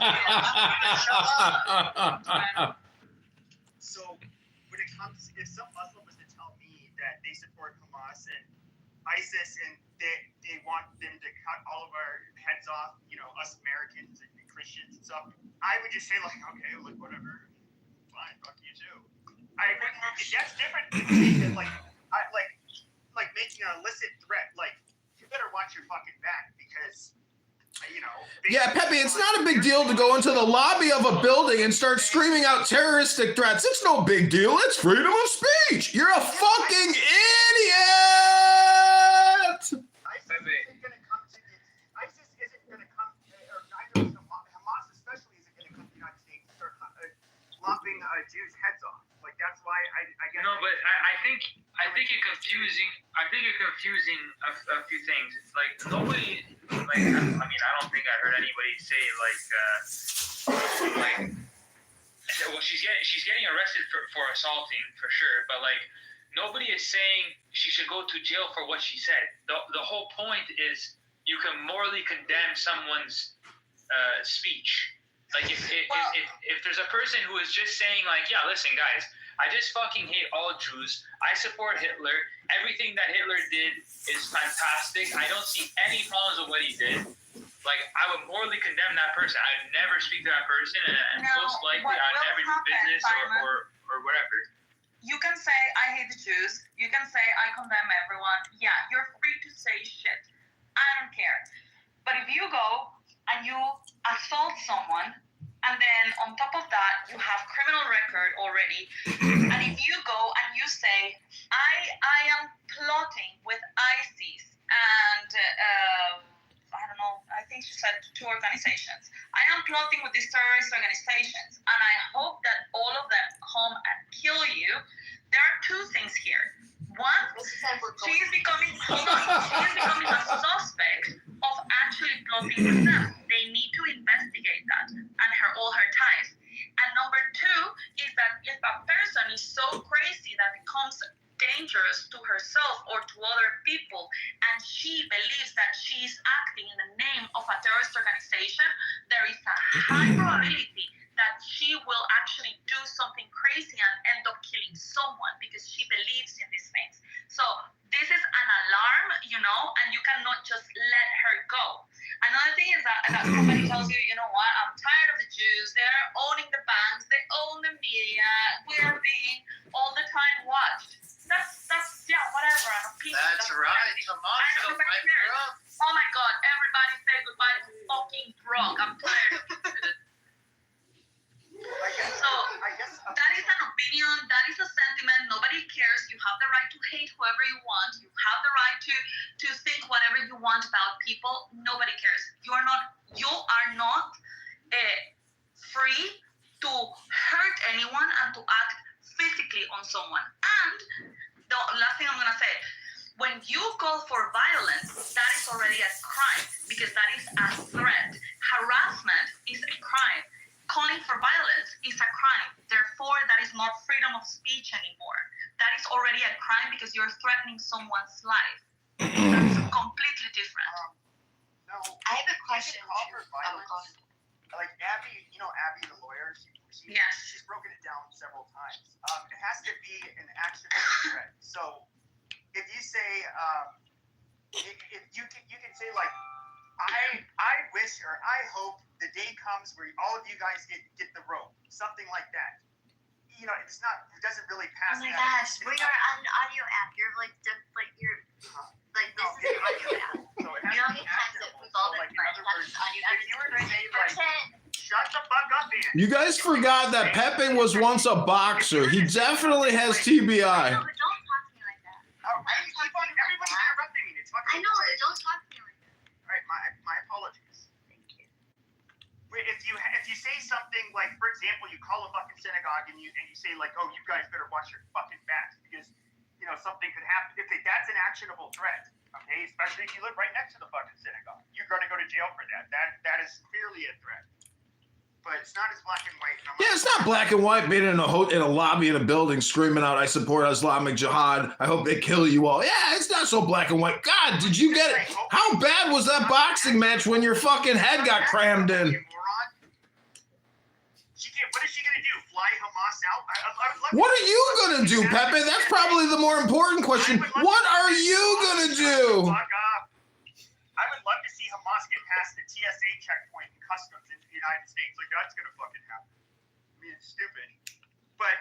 Shut up. so when it comes, if some Muslim was to tell me that they support Hamas and ISIS and they want them to cut all of our heads off, us Americans and Christians and stuff, I would just say like, okay, like whatever, fine, fuck you too. That's different than like making an illicit threat. Like you better watch your fucking back because Yeah, Pepe, it's not a big deal to go into the lobby of a building and start screaming out terroristic threats. It's no big deal. It's freedom of speech. You're a fucking idiot. ISIS isn't going to come, or neither is Hamas especially isn't going to come to the United States and start lopping Jews' heads off. Like that's why I guess. No, but I think you're confusing. I think you're confusing a few things. Like nobody, I don't think I heard anybody say well, she's getting arrested for assaulting for sure, but like nobody is saying she should go to jail for what she said. The whole point is you can morally condemn someone's speech. Like if there's a person who is just saying like, yeah, listen guys, I just fucking hate all Jews. I support Hitler. Everything that Hitler did is fantastic. I don't see any problems with what he did. Like, I would morally condemn that person. I'd never speak to that person, and most likely I'd never do business or whatever. You can say, I hate the Jews. You can say, I condemn everyone. Yeah, you're free to say shit. I don't care. But if you go and you assault someone, and then on top of that, you have criminal record already. And if you go and you say, I am plotting with ISIS and I don't know, I think she said 2 organizations. I am plotting with these terrorist organizations, and I hope that all of them come and kill you. There are 2 things here. One, she is becoming a suspect of actually plotting with them. They need to investigate that and all her ties. And number 2 is that if a person is so crazy that becomes dangerous to herself or to other people, and she believes that she is acting in the name of a terrorist organization, there is a high probability that she will actually do something crazy and end up killing someone because she believes in these things. So this is an alarm, and you cannot just let her go. Another thing is that somebody tells you, you know what, I'm tired of the Jews. They're owning the banks. They own the media. We're being all the time watched. That's yeah, whatever. I'm a piece That's of right. Tomato, my drug. Oh my God, everybody say goodbye to fucking drug. I'm tired of it. So that is an opinion, that is a sentiment. Nobody cares. You have the right to hate whoever you want. You have the right to think whatever you want about people. Nobody cares. You are not free to hurt anyone and to act physically on someone. And the last thing I'm gonna say, when you call for violence, that is already a crime because that is a threat. Harassment is a crime. Calling for violence is a crime. Therefore, that is not freedom of speech anymore. That is already a crime because you're threatening someone's life. That's completely different. No. I have a question. Call for violence. Like Abby, Abby the lawyer, she's broken it down several times. It has to be an actionable threat. So if you say, if you can say like, I wish or I hope the day comes where all of you guys get the rope, something like that. It doesn't really pass. Oh my gosh, we are on an audio app. You're this is an audio app. So it You has know to how be many times that actionable. we've all So, been like, in other words, audio if you were to say like, shut the fuck up, man. You guys forgot that Pepe was once a boxer. He definitely has TBI. No, but don't talk to me like that. Everybody's interrupting me. It's fucking. I know it. Don't talk to me like that. All right, my apologies. Thank you. If you say something like, for example, you call a fucking synagogue and you say like, oh, you guys better watch your fucking backs because something could happen. That's an actionable threat, okay? Especially if you live right next to the fucking synagogue, you're going to go to jail for that. That is clearly a threat. But it's not as black and white. Yeah, it's not black and white being in a lobby in a building screaming out, I support Islamic Jihad. I hope they kill you all. Yeah, it's not so black and white. God, did you get it? How bad was that boxing match when your fucking head got crammed in? What is she going to do? Fly Hamas out? What are you going to do, Pepe? That's probably the more important question. What are you going to do? I would love to see Hamas get past the TSA checkpoint and customs into the United States. Like, that's going to fucking happen. I mean, it's stupid. But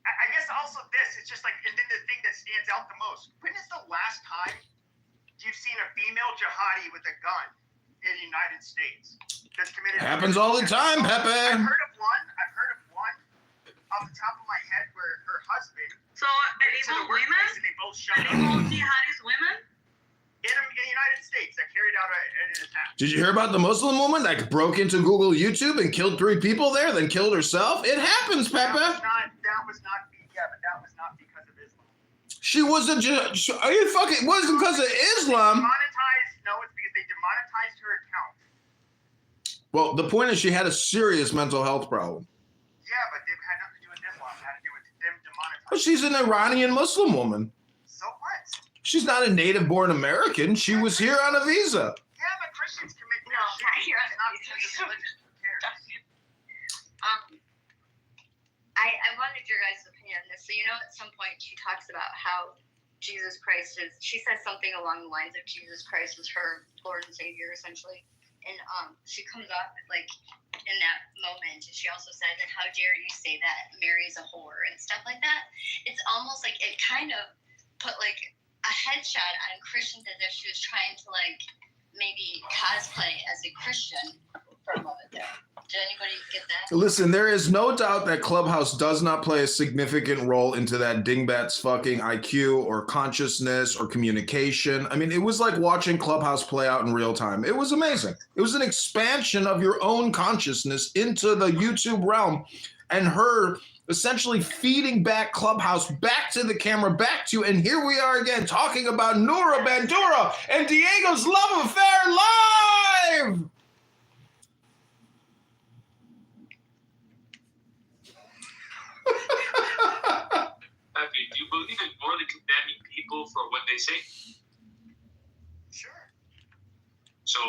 I guess also this, it's just like, and then the thing that stands out the most, when is the last time you've seen a female jihadi with a gun in the United States that's committed? Happens all the time, Pepe. I've heard of one off the top of my head where her husband. So illegal women? And they both shot Illegal jihadist women? In the United States that carried out an attack. Did you hear about the Muslim woman that broke into Google YouTube and killed 3 people there, then killed herself? It happens, Pepe. That was not because of Islam. She was are you fucking? It wasn't because of Islam. No, it's because they demonetized her account. Well, the point is she had a serious mental health problem. Yeah, but it had nothing to do with Islam. It had to do with them demonetizing. But she's an Iranian Muslim woman. So what? She's not a native-born American. She was here on a visa. Yeah, but Christians commit No, not here on not because of religion. Who cares? I wanted your guys' opinion on this. So at some point she talks about how Jesus Christ she says something along the lines of Jesus Christ was her Lord and Savior, essentially. And she comes up like in that moment, and she also said that how dare you say that Mary is a whore and stuff like that. It's almost like it kind of put like a headshot on Christians as if she was trying to like maybe cosplay as a Christian for a moment there. Did anybody get that? Listen, there is no doubt that Clubhouse does not play a significant role into that dingbat's fucking IQ or consciousness or communication. I mean, it was like watching Clubhouse play out in real time. It was amazing. It was an expansion of your own consciousness into the YouTube realm, and her essentially feeding back Clubhouse back to the camera, back to you. And here we are again talking about Noura Bandura and Diego's love affair live. Pepe, do you believe in morally condemning people for what they say? Sure. So,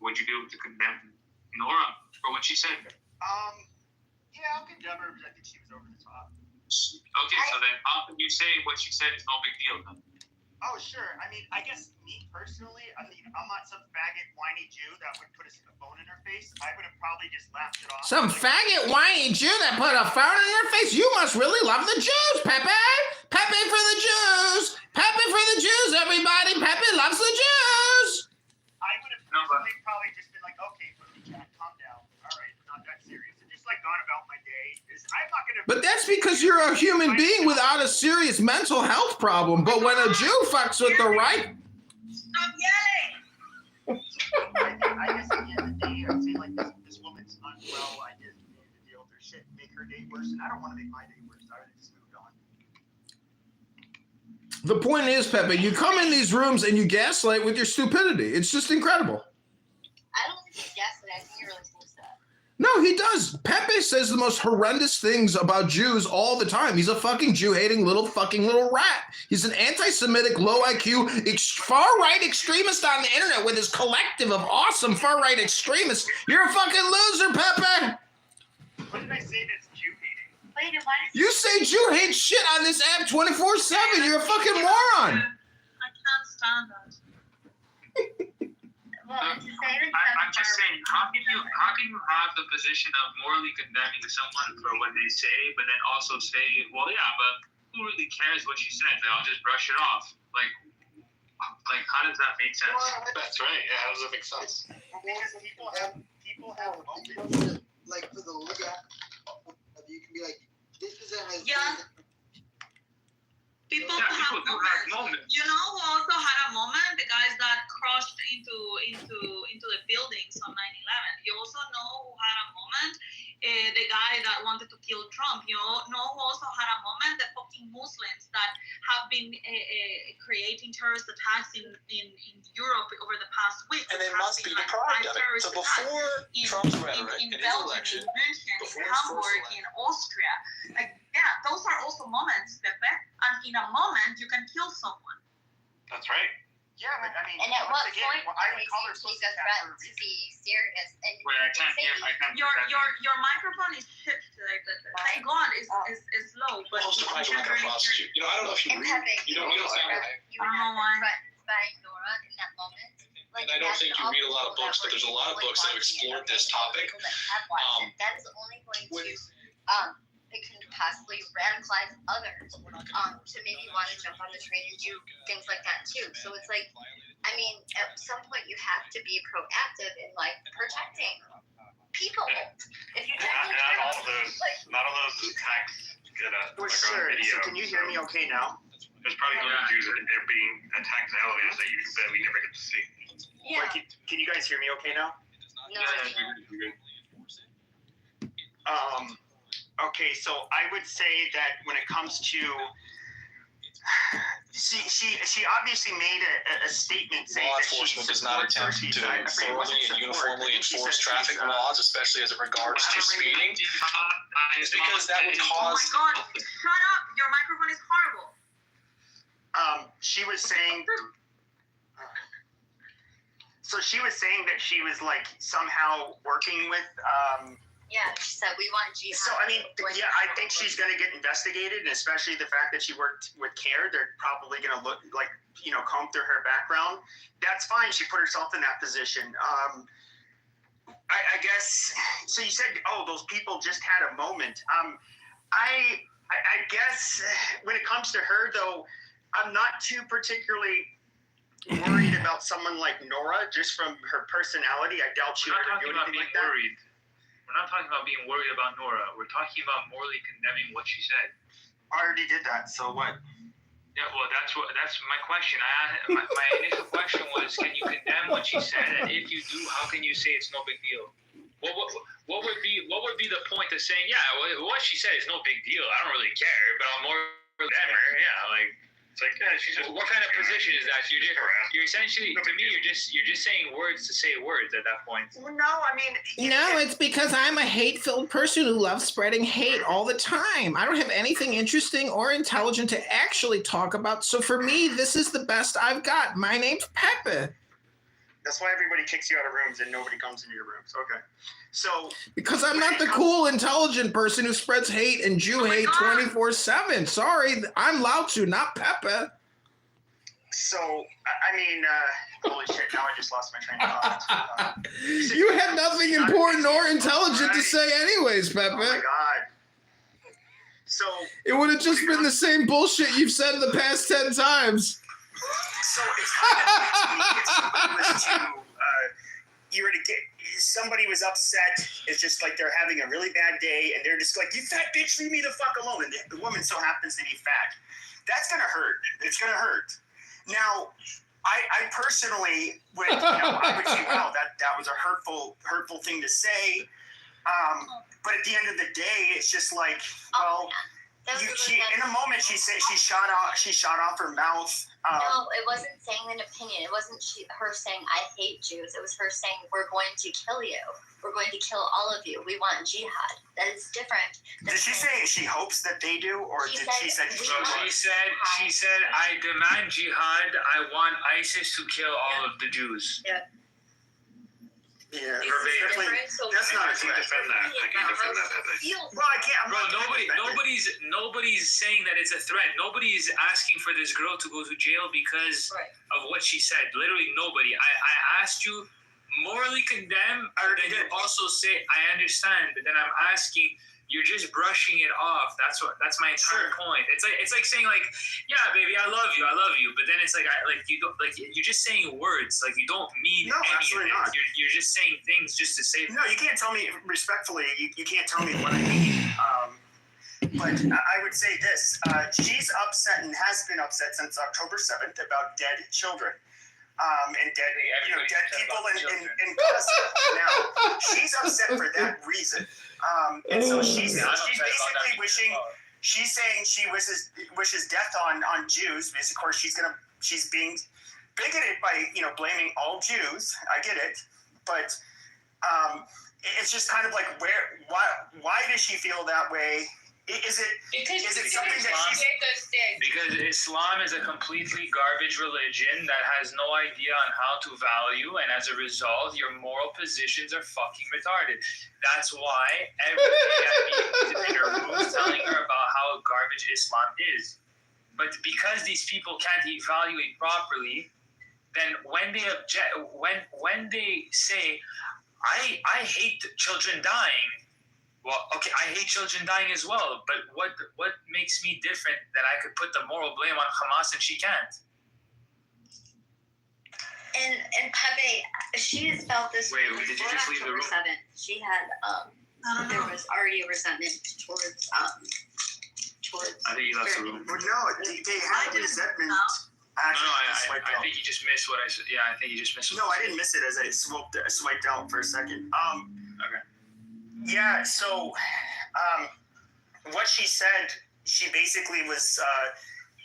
would you be able to condemn Noura for what she said? Yeah, I'll condemn her because I think she was over the top. Okay, so then how can you say what she said is no big deal then? Oh, sure. I mean, I guess me personally, I mean, I'm not some faggot, whiny Jew that would put a phone in her face. I would have probably just laughed it off. Some faggot whiny Jew that put a phone in your face. You must really love the Jews, Pepe. Pepe for the Jews. Pepe for the Jews, everybody. Pepe loves the Jews. I would have personally probably just been like, okay, Pussycat, calm down. All right, not that serious. And just like gone about my day. I'm not gonna. But that's because you're a human being without a serious mental health problem. But when a Jew fucks with the right. Stop yelling! I guess at the end of the day, I'd say like this woman's unwell. I just needed to deal with her shit, make her day worse, and I don't want to make my day worse. I would have just moved on. The point is, Pepe, you come in these rooms and you gaslight with your stupidity. It's just incredible. I don't think he guessed it. I think he really thinks that. No, he does. Pepe says the most horrendous things about Jews all the time. He's a fucking Jew-hating little rat. He's an anti-Semitic, low IQ, far-right extremist on the internet with his collective of awesome far-right extremists. You're a fucking loser, Pepe. What did I say that's Jew-hating? Wait, and why does You say Jew hate shit on this app 24/7. You're a fucking moron. I can't stand that. I'm just saying, how can you have the position of morally condemning someone for what they say, but then also say, well, yeah, but who really cares what she says? I'll just brush it off. Like how does that make sense? That's right. Yeah, how does that make sense? Because people have moments. Like for the legal, you can be like, this person has. Yeah. People Yeah, have people do moments. have moments. You know who also had a moment? The guys that crashed into the buildings on 9/11. You also know who had a moment? The guy that wanted to kill Trump. You know who also had a moment? The fucking Muslims that have been creating terrorist attacks in Europe over the past week. And they must be deprived of it. So before Trump's rhetoric in and his Belgium, election, in München, in before his Hamburg, first in Austria. Like, yeah, those are also moments, Pepe. And in a moment, you can kill someone. That's right. Yeah, but I mean, And at what once again, point I would do call her they take a Pussycat threat for a to reason. be serious? And Wait, I can't hear. Your microphone is shit. Thank God is low, but most of you the can't gonna really prosecute. hear. You know, I don't know if you And read. Pepe, You don't sound like. you would have been threatened by Nora in that moment. Like, And I don't that's think you all read a lot of people books, that but there's a were lot of books that have watching it, explored this people topic. that have watched it. That is only going to it can possibly radicalize others to maybe want to jump on the train and do things like that too. So it's like, I mean, at some point you have to be proactive in like protecting people. If you Not all those attacks get Well, like sure. on video. So can you hear me okay now? There's probably other Jews that are being attacked in elevators that we never get to see. Yeah. Like, can you guys hear me okay now? No. Okay, so I would say that when it comes to she obviously made a statement saying Law that she enforcement does not supports attempt to her. I forget what thoroughly and support. uniformly I think she enforce said traffic she's, laws, especially as it regards to speeding. It's because that would Oh cause. my God! Shut up! Your microphone is horrible. She was saying. So she was saying that she was like somehow working with. Yeah, she said we want jihad. So I mean, yeah, I think she's going to get investigated, and especially the fact that she worked with CARE, they're probably going to look like comb through her background. That's fine. She put herself in that position. I guess. So you said, oh, those people just had a moment. I guess when it comes to her though, I'm not too particularly worried about someone like Nora just from her personality. I doubt she We're would not do talking about anything being like that. worried. We're not talking about being worried about Nora. We're talking about morally condemning what she said. I already did that. So what? Yeah, well, that's my question. My initial question was, can you condemn what she said? And if you do, how can you say it's no big deal? What would be the point of saying, yeah, what she said is no big deal. I don't really care, but I'm more than her. Yeah, like. It's like, yeah, she's just. What kind of position is that? You're essentially, to me, you're just saying words to say words at that point. Well, no, I mean. No, it's because I'm a hate-filled person who loves spreading hate all the time. I don't have anything interesting or intelligent to actually talk about. So for me, this is the best I've got. My name's Pepe. That's why everybody kicks you out of rooms and nobody comes into your rooms. Okay. So. Because I'm not the cool, intelligent person who spreads hate and Jew hate 24/7. Sorry, I'm allowed to, not Pepe. So, I mean, holy shit, now I just lost my train of thought. You had nothing important or intelligent to say anyways, Pepe. Oh my god. So. It would have just been the same bullshit you've said the past 10 times. So it's kind of if somebody was to, you were to get, somebody was upset, it's just like they're having a really bad day, and they're just like, you fat bitch, leave me the fuck alone, and the woman so happens to be fat. That's gonna hurt. It's gonna hurt. Now, I personally would, I would say, wow, that was a hurtful thing to say. But at the end of the day, it's just like, well, in a moment she said she shot off her mouth. No, it wasn't saying an opinion. It wasn't her saying I hate Jews. It was her saying we're going to kill you. We're going to kill all of you. We want jihad. That is different. Did she say she hopes that they do, or did she say? She said, I demand jihad. I want ISIS to kill all of the Jews. Yeah. Yeah, So that's not a threat. I can defend that. Well, I can't. Bro, nobody's saying that it's a threat. Nobody's asking for this girl to go to jail because of what she said. Literally nobody. I asked you morally condemn, and then you also say I understand, but then I'm asking. You're just brushing it off. That's my entire point. It's like saying like, yeah, baby, I love you, but then it's like you don't like you're just saying words like you don't mean any absolutely of it. not. You're just saying things just to say. No, you can't tell me respectfully. You can't tell me what I mean. But I would say this: she's upset and has been upset since October 7th about dead children. And dead people in Gaza. Now, she's upset for that reason. And so she's basically wishing, she's saying she wishes death on Jews, because of course she's being bigoted by, blaming all Jews. I get it. But it's just kind of like, why does she feel that way? Is it something that because Islam is a completely garbage religion that has no idea on how to value, and as a result, your moral positions are fucking retarded. That's why every day I meet in her room telling her about how garbage Islam is. But because these people can't evaluate properly, then when they when they say, I hate children dying. Well, okay, I hate children dying as well, but what makes me different that I could put the moral blame on Hamas and she can't? And Pepe, she has felt this way Wait, did you before just leave the October room? 7th. She had there was already a resentment towards. I think you left the room. Well, no, they had resentment. Actually, I think you just missed what I said. Yeah, I think you just missed. No, I didn't miss it as I swiped out for a second. Okay. Yeah, so what she said, she basically was,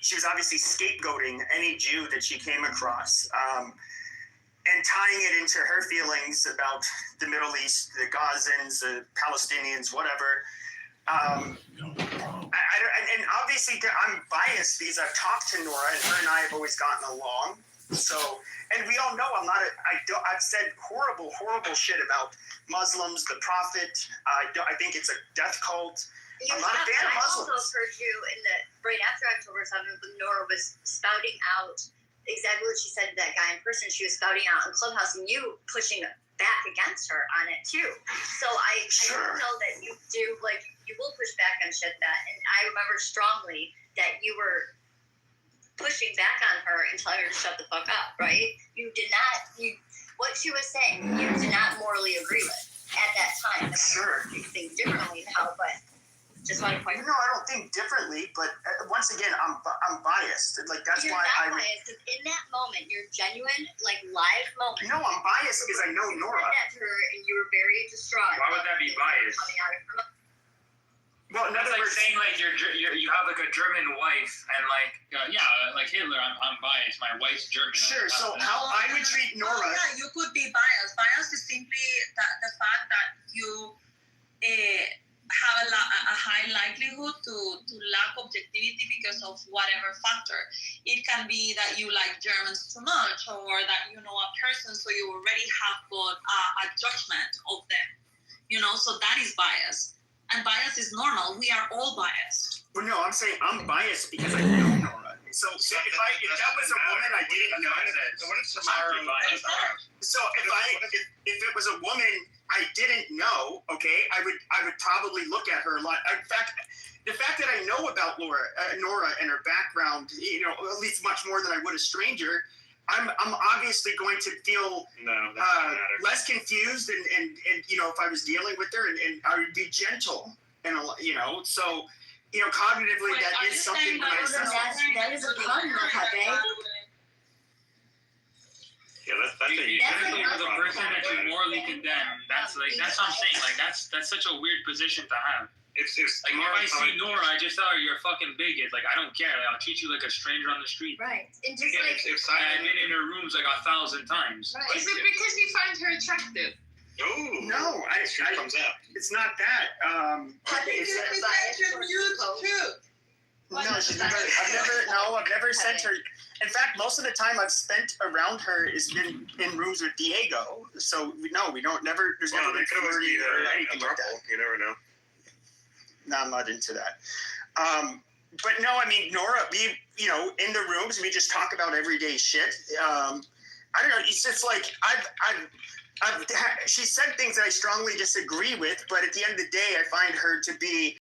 she was obviously scapegoating any Jew that she came across, and tying it into her feelings about the Middle East, the Gazans, the Palestinians, whatever. And obviously I'm biased because I've talked to Nora, and her and I have always gotten along. So, and we all know I've said horrible shit about Muslims, the Prophet. I think it's a death cult. I'm not a fan of Muslims. I also heard you right after October 7th when Nora was spouting out exactly what she said to that guy in person. She was spouting out on Clubhouse, and you pushing back against her on it too. So I don't know that you do, you will push back on shit and I remember strongly that you were pushing back on her and telling her to shut the fuck up, right? You did not, what she was saying, you did not morally agree with at that time. Sure. You think differently now, but just want to point No, I don't think differently, but once again, I'm biased. Like that's you're why not biased, because in that moment, your genuine, like, live moment. No, I'm biased because I know You Nora. said that to her, and you were very distraught. Why would that be biased? Coming out of her mouth. Well, in That's other like words, saying like you have like a German wife and like like Hitler. I'm biased. My wife's German. sure. So how I would treat Nora. Yeah, you could be biased. Bias is simply the fact that you have a high likelihood to lack objectivity because of whatever factor. It can be that you like Germans too much, or that you know a person, so you already have got a judgment of them. So that is bias. And bias is normal. We are all biased. Well, no, I'm saying I'm biased because I know Nora. So if that was a woman I didn't know. What if tomorrow? So if it was a woman I didn't know, okay, I would probably look at her a lot. In fact, the fact that I know about Nora and her background, at least much more than I would a stranger, I'm obviously going to feel less confused and if I was dealing with her and I would be gentle and so cognitively Wait, that are is you something saying that that is a pun, Pepe. Yeah, that's You shouldn't go with a person that you morally condemn. That's what I'm saying. Like that's such a weird position to have. If Like if I see Nora, I just tell her you're a fucking bigot. Like I don't care. Like, I'll treat you like a stranger on the street. Right. And just yeah, like, if I've been in her rooms like 1,000 times. right. Is it because you find her attractive? No, it comes out. it's not that. I think it's you that- present your nudes too. No, she's never. I've never sent her. In fact, most of the time I've spent around her has been in rooms with Diego. So we don't never. There's never been flirting or anything like that. You never know. No, I'm not into that. But no, I mean Nora. We in the rooms we just talk about everyday shit. I don't know. It's just like she said things that I strongly disagree with, but at the end of the day, I find her to be